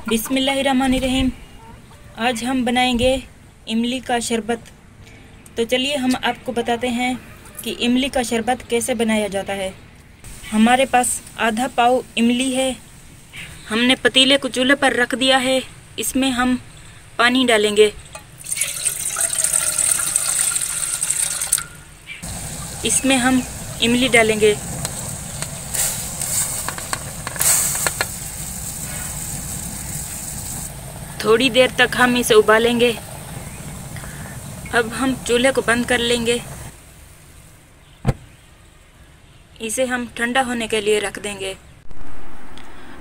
बिस्मिल्लाहिर्रहमानिर्रहीम। आज हम बनाएंगे इमली का शरबत। तो चलिए हम आपको बताते हैं कि इमली का शरबत कैसे बनाया जाता है। हमारे पास आधा पाव इमली है। हमने पतीले को चूल्हे पर रख दिया है। इसमें हम पानी डालेंगे। इसमें हम इमली डालेंगे। थोड़ी देर तक हम इसे उबालेंगे। अब हम चूल्हे को बंद कर लेंगे। इसे हम ठंडा होने के लिए रख देंगे।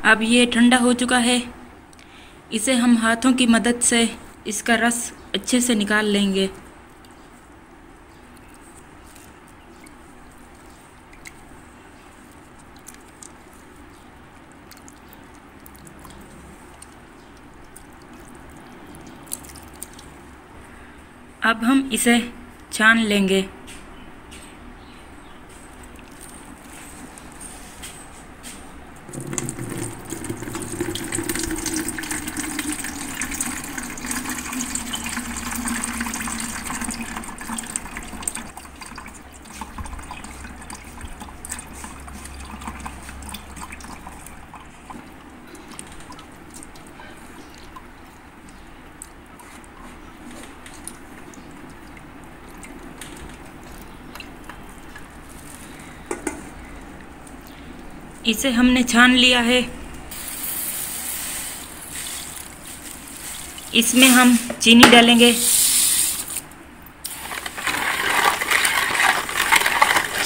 अब ये ठंडा हो चुका है। इसे हम हाथों की मदद से इसका रस अच्छे से निकाल लेंगे। अब हम इसे छान लेंगे। इसे हमने छान लिया है। इसमें हम चीनी डालेंगे।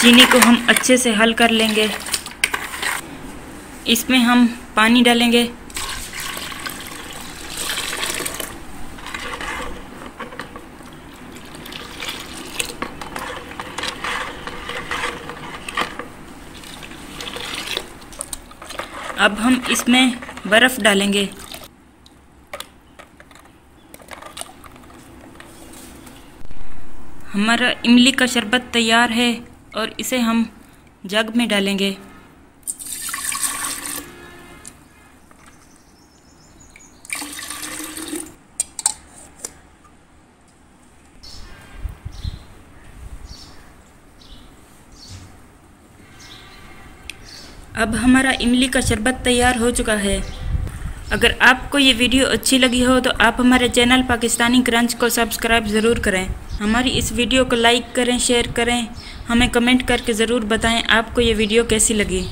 चीनी को हम अच्छे से हल कर लेंगे। इसमें हम पानी डालेंगे। अब हम इसमें बर्फ़ डालेंगे। हमारा इमली का शरबत तैयार है और इसे हम जग में डालेंगे। अब हमारा इमली का शरबत तैयार हो चुका है। अगर आपको ये वीडियो अच्छी लगी हो तो आप हमारे चैनल पाकिस्तानी क्रंच को सब्सक्राइब ज़रूर करें। हमारी इस वीडियो को लाइक करें, शेयर करें। हमें कमेंट करके ज़रूर बताएं आपको ये वीडियो कैसी लगी।